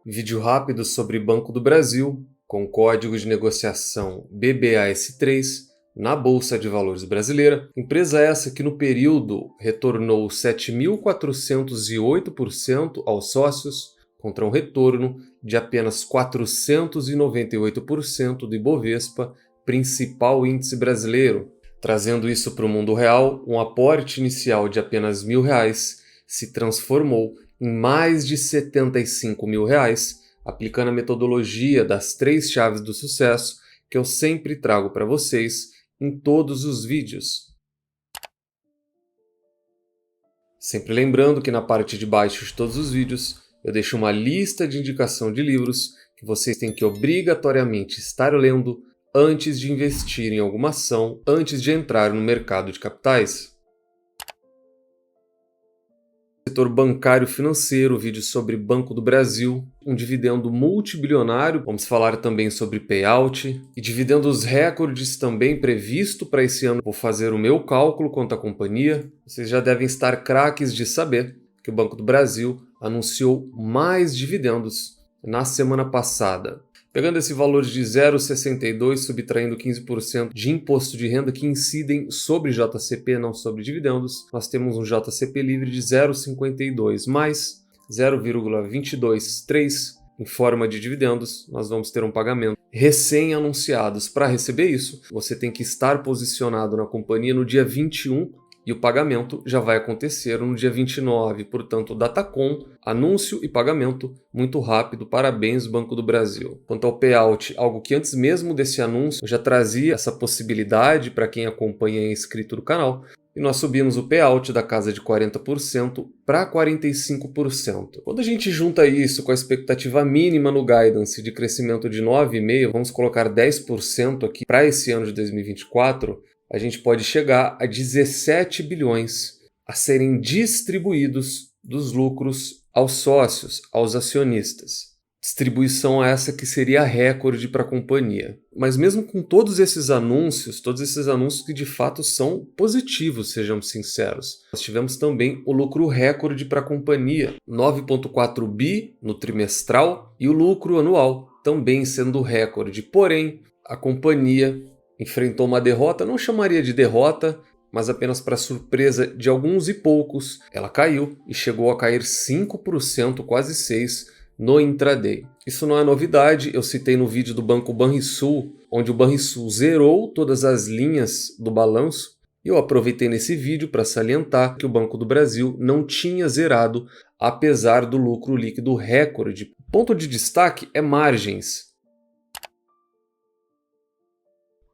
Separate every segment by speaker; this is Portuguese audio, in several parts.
Speaker 1: Vídeo rápido sobre Banco do Brasil, com código de negociação BBAS3, na Bolsa de Valores brasileira. Empresa essa que no período retornou 7.408% aos sócios, contra um retorno de apenas 498% do Ibovespa, principal índice brasileiro. Trazendo isso para o mundo real, um aporte inicial de apenas R$ 1.000 se transformou em mais de R$ 75 mil, aplicando a metodologia das 3 chaves do sucesso que eu sempre trago para vocês em todos os vídeos. Sempre lembrando que na parte de baixo de todos os vídeos eu deixo uma lista de indicação de livros que vocês têm que obrigatoriamente estar lendo antes de investir em alguma ação, antes de entrar no mercado de capitais. Setor bancário financeiro, vídeo sobre Banco do Brasil, um dividendo multibilionário, vamos falar também sobre payout e dividendos recordes também previsto para esse ano. Vou fazer o meu cálculo quanto à companhia. Vocês já devem estar craques de saber que o Banco do Brasil anunciou mais dividendos na semana passada. Pegando esse valor de 0,62, subtraindo 15% de imposto de renda que incidem sobre JCP, não sobre dividendos, nós temos um JCP livre de 0,52 mais 0,223 em forma de dividendos. Nós vamos ter um pagamento recém-anunciados. Para receber isso, você tem que estar posicionado na companhia no dia 21 e o pagamento já vai acontecer no dia 29, portanto, Datacom, anúncio e pagamento muito rápido. Parabéns, Banco do Brasil. Quanto ao payout, algo que antes mesmo desse anúncio eu já trazia essa possibilidade para quem acompanha e é inscrito no canal, e nós subimos o payout da casa de 40% para 45%. Quando a gente junta isso com a expectativa mínima no guidance de crescimento de 9,5%, vamos colocar 10% aqui para esse ano de 2024, a gente pode chegar a 17 bilhões a serem distribuídos dos lucros aos sócios, aos acionistas. Distribuição essa que seria recorde para a companhia. Mas mesmo com todos esses anúncios que de fato são positivos, sejamos sinceros, nós tivemos também o lucro recorde para a companhia, 9,4 bi no trimestral, e o lucro anual também sendo recorde. Porém, a companhia enfrentou uma derrota, não chamaria de derrota, mas apenas para surpresa de alguns e poucos, ela caiu e chegou a cair 5%, quase 6%, no intraday. Isso não é novidade, eu citei no vídeo do Banco Banrisul, onde o Banrisul zerou todas as linhas do balanço, e eu aproveitei nesse vídeo para salientar que o Banco do Brasil não tinha zerado, apesar do lucro líquido recorde. Ponto de destaque é margens.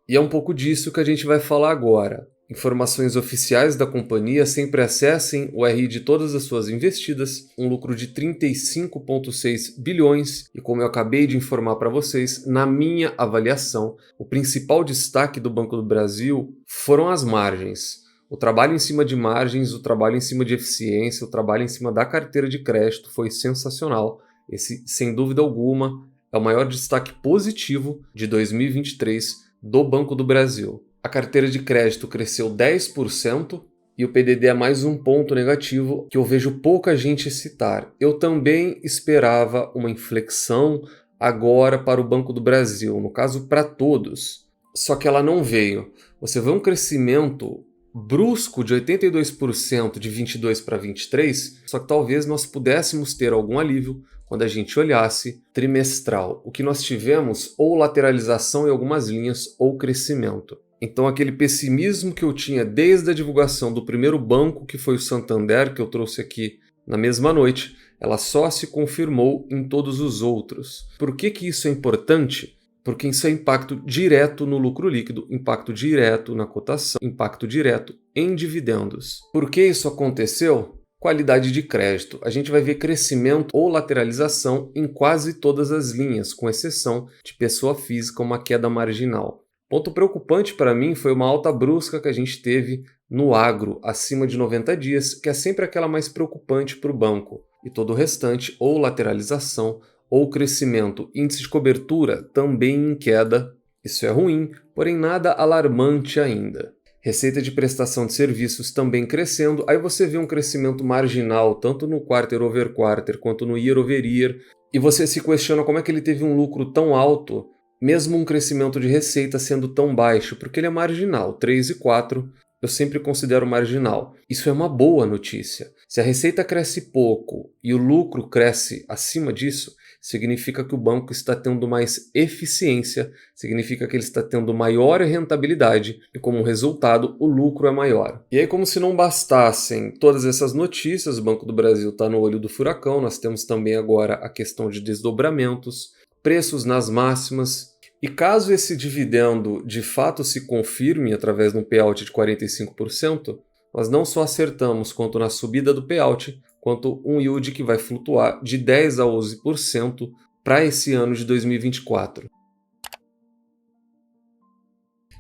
Speaker 1: E é um pouco disso que a gente vai falar agora. Informações oficiais da companhia: sempre acessem o RI de todas as suas investidas, um lucro de 35,6 bilhões e, como eu acabei de informar para vocês, na minha avaliação, o principal destaque do Banco do Brasil foram as margens. O trabalho em cima de margens, o trabalho em cima de eficiência, o trabalho em cima da carteira de crédito foi sensacional. Esse, sem dúvida alguma, é o maior destaque positivo de 2023 do Banco do Brasil. A carteira de crédito cresceu 10% e o PDD é mais um ponto negativo que eu vejo pouca gente citar. Eu também esperava uma inflexão agora para o Banco do Brasil, no caso para todos, só que ela não veio. Você vê um crescimento brusco de 82% de 22 para 23, só que talvez nós pudéssemos ter algum alívio quando a gente olhasse trimestral. O que nós tivemos, ou lateralização em algumas linhas, ou crescimento. Então aquele pessimismo que eu tinha desde a divulgação do primeiro banco, que foi o Santander, que eu trouxe aqui na mesma noite, ela só se confirmou em todos os outros. Por que isso é importante? Porque isso é impacto direto no lucro líquido, impacto direto na cotação, impacto direto em dividendos. Por que isso aconteceu? Qualidade de crédito. A gente vai ver crescimento ou lateralização em quase todas as linhas, com exceção de pessoa física, uma queda marginal. Ponto preocupante para mim foi uma alta brusca que a gente teve no agro, acima de 90 dias, que é sempre aquela mais preocupante para o banco. E todo o restante, ou lateralização, ou crescimento. Índice de cobertura também em queda. Isso é ruim, porém nada alarmante ainda. Receita de prestação de serviços também crescendo. Aí você vê um crescimento marginal, tanto no quarter over quarter quanto no year over year, E você se questiona como é que ele teve um lucro tão alto, mesmo um crescimento de receita sendo tão baixo, porque ele é marginal, 3,4 eu sempre considero marginal. Isso é uma boa notícia. Se a receita cresce pouco e o lucro cresce acima disso, significa que o banco está tendo mais eficiência, significa que ele está tendo maior rentabilidade e, como resultado, o lucro é maior. E aí, como se não bastassem todas essas notícias, o Banco do Brasil está no olho do furacão, nós temos também agora a questão de desdobramentos, preços nas máximas. E caso esse dividendo de fato se confirme através de um payout de 45%, nós não só acertamos quanto na subida do payout, quanto um yield que vai flutuar de 10 a 11% para esse ano de 2024.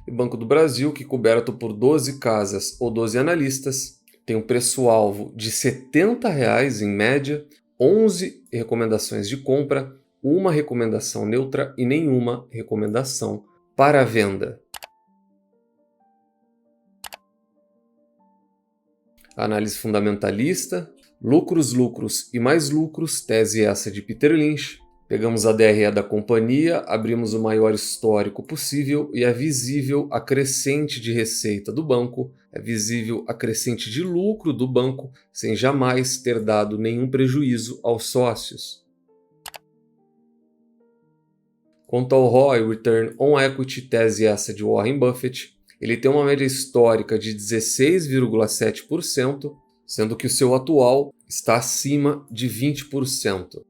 Speaker 1: O Banco do Brasil, que coberto por 12 casas ou 12 analistas, tem um preço-alvo de R$ 70 em média, 11 recomendações de compra, uma recomendação neutra e nenhuma recomendação para a venda. Análise fundamentalista, lucros, lucros e mais lucros, tese essa de Peter Lynch. Pegamos a DRE da companhia, abrimos o maior histórico possível e é visível a crescente de receita do banco, é visível a crescente de lucro do banco, sem jamais ter dado nenhum prejuízo aos sócios. Quanto ao ROI, Return on Equity, tese essa de Warren Buffett, ele tem uma média histórica de 16,7%, sendo que o seu atual está acima de 20%.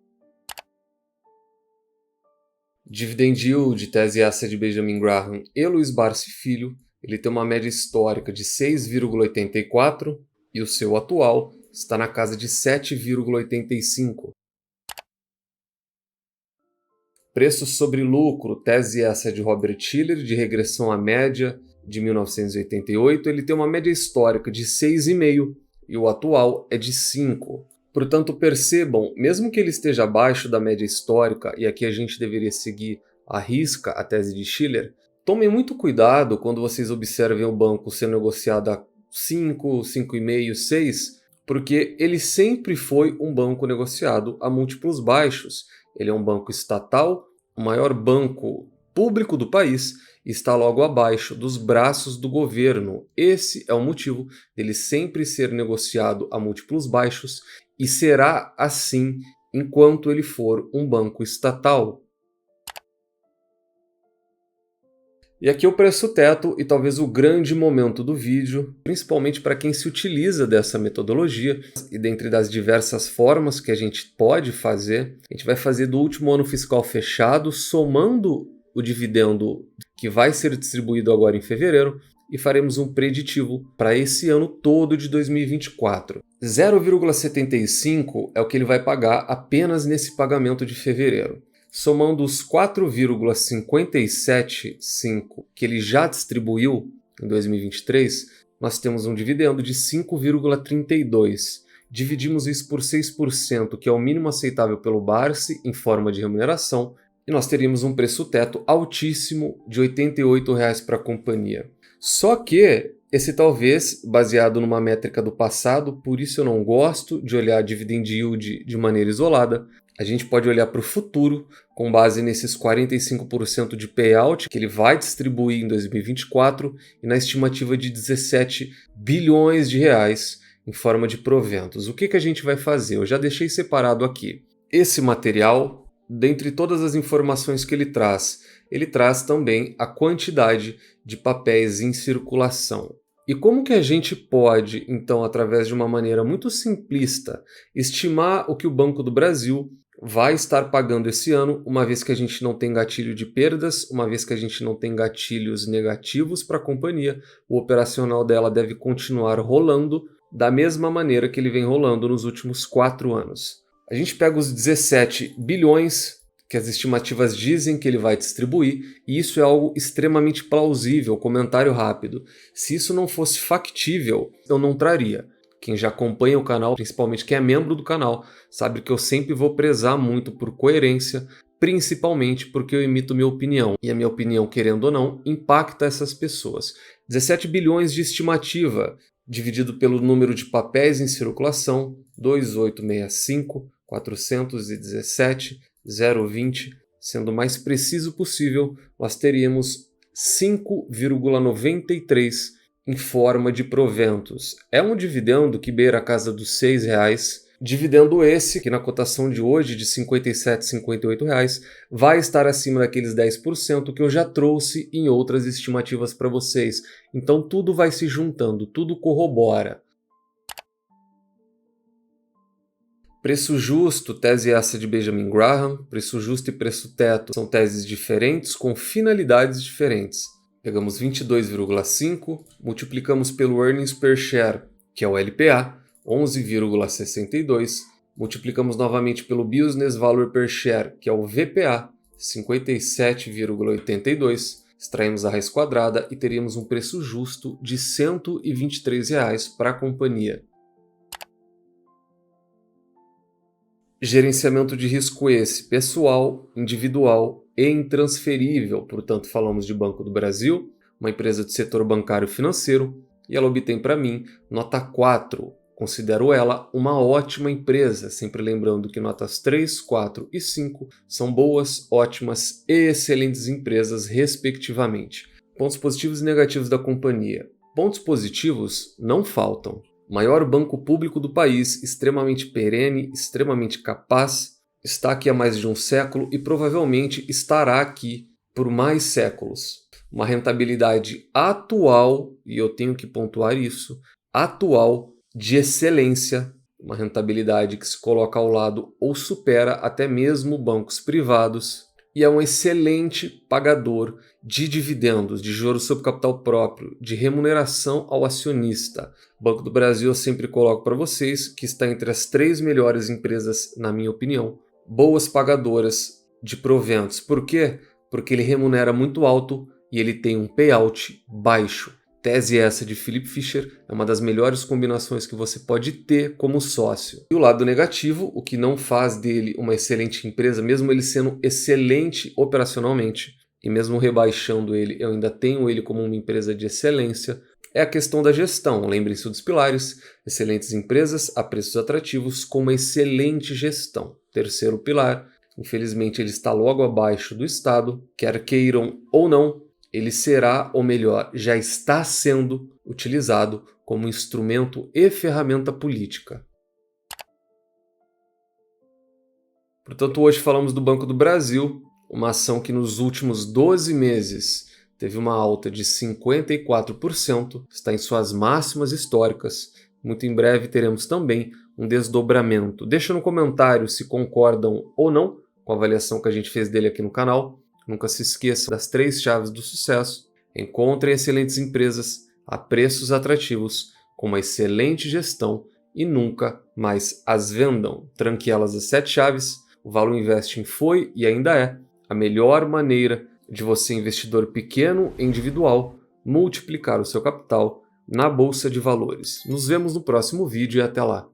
Speaker 1: Dividend Yield, tese essa de Benjamin Graham e Luiz Barsi Filho, ele tem uma média histórica de 6,84% e o seu atual está na casa de 7,85%. Preço sobre lucro, tese essa de Robert Shiller, de regressão à média de 1988, ele tem uma média histórica de 6,5 e o atual é de 5. Portanto, percebam, mesmo que ele esteja abaixo da média histórica, e aqui a gente deveria seguir à risca a tese de Shiller, tomem muito cuidado quando vocês observem o banco sendo negociado a 5, 5,5, 6, porque ele sempre foi um banco negociado a múltiplos baixos. Ele é um banco estatal, o maior banco público do país, e está logo abaixo dos braços do governo. Esse é o motivo dele sempre ser negociado a múltiplos baixos e será assim enquanto ele for um banco estatal. E aqui o preço teto e talvez o grande momento do vídeo, principalmente para quem se utiliza dessa metodologia, e dentre das diversas formas que a gente pode fazer, a gente vai fazer do último ano fiscal fechado, somando o dividendo que vai ser distribuído agora em fevereiro, e faremos um preditivo para esse ano todo de 2024. 0,75 é o que ele vai pagar apenas nesse pagamento de fevereiro. Somando os 4,575 que ele já distribuiu em 2023, nós temos um dividendo de 5,32. Dividimos isso por 6%, que é o mínimo aceitável pelo Barsi em forma de remuneração, e nós teríamos um preço teto altíssimo de R$ 88 para a companhia. Só que esse talvez, baseado numa métrica do passado, por isso eu não gosto de olhar dividend yield de maneira isolada, a gente pode olhar para o futuro com base nesses 45% de payout que ele vai distribuir em 2024 e na estimativa de 17 bilhões de reais em forma de proventos. O que a gente vai fazer? Eu já deixei separado aqui. Esse material, dentre todas as informações que ele traz também a quantidade de papéis em circulação. E como que a gente pode, então, através de uma maneira muito simplista, estimar o que o Banco do Brasil vai estar pagando esse ano, uma vez que a gente não tem gatilho de perdas, uma vez que a gente não tem gatilhos negativos para a companhia, o operacional dela deve continuar rolando da mesma maneira que ele vem rolando nos últimos 4 anos. A gente pega os 17 bilhões que as estimativas dizem que ele vai distribuir, e isso é algo extremamente plausível. Comentário rápido. Se isso não fosse factível, eu não traria. Quem já acompanha o canal, principalmente quem é membro do canal, sabe que eu sempre vou prezar muito por coerência, principalmente porque eu emito minha opinião. E a minha opinião, querendo ou não, impacta essas pessoas. 17 bilhões de estimativa, dividido pelo número de papéis em circulação, 2865, 417, 0,20, sendo o mais preciso possível, nós teríamos 5,93 em forma de proventos. É um dividendo que beira a casa dos R$ 6. Dividendo esse, que na cotação de hoje de R$ 57, R$ 58, vai estar acima daqueles 10% que eu já trouxe em outras estimativas para vocês. Então tudo vai se juntando, tudo corrobora. Preço justo, tese essa de Benjamin Graham. Preço justo e preço teto são teses diferentes com finalidades diferentes. Pegamos 22,5, multiplicamos pelo Earnings Per Share, que é o LPA, 11,62, multiplicamos novamente pelo Business Value Per Share, que é o VPA, 57,82, extraímos a raiz quadrada e teríamos um preço justo de R$ 123 para a companhia. Gerenciamento de risco esse, pessoal, individual e intransferível, portanto falamos de Banco do Brasil, uma empresa do setor bancário financeiro, e ela obtém para mim nota 4. Considero ela uma ótima empresa, sempre lembrando que notas 3, 4 e 5 são boas, ótimas e excelentes empresas, respectivamente. Pontos positivos e negativos da companhia. Pontos positivos não faltam. Maior banco público do país, extremamente perene, extremamente capaz, está aqui há mais de um século e provavelmente estará aqui por mais séculos. Uma rentabilidade atual, e eu tenho que pontuar isso, atual, de excelência, uma rentabilidade que se coloca ao lado ou supera até mesmo bancos privados, e é um excelente pagador de dividendos, de juros sobre capital próprio, de remuneração ao acionista. O Banco do Brasil eu sempre coloco para vocês que está entre as 3 melhores empresas, na minha opinião, boas pagadoras de proventos. Por quê? Porque ele remunera muito alto e ele tem um payout baixo. Tese essa de Philip Fisher, é uma das melhores combinações que você pode ter como sócio. E o lado negativo, o que não faz dele uma excelente empresa, mesmo ele sendo excelente operacionalmente, e mesmo rebaixando ele, eu ainda tenho ele como uma empresa de excelência, é a questão da gestão. Lembrem-se dos pilares: excelentes empresas a preços atrativos com uma excelente gestão. Terceiro pilar, infelizmente ele está logo abaixo do Estado, quer queiram ou não, ele será, ou melhor, já está sendo utilizado como instrumento e ferramenta política. Portanto, hoje falamos do Banco do Brasil, uma ação que nos últimos 12 meses teve uma alta de 54%, está em suas máximas históricas. Muito em breve teremos também um desdobramento. Deixa no comentário se concordam ou não com a avaliação que a gente fez dele aqui no canal. Nunca se esqueça das 3 chaves do sucesso. Encontrem excelentes empresas a preços atrativos, com uma excelente gestão e nunca mais as vendam. Tranque elas as 7 chaves. O Value Investing foi e ainda é a melhor maneira de você, investidor pequeno e individual, multiplicar o seu capital na Bolsa de Valores. Nos vemos no próximo vídeo e até lá.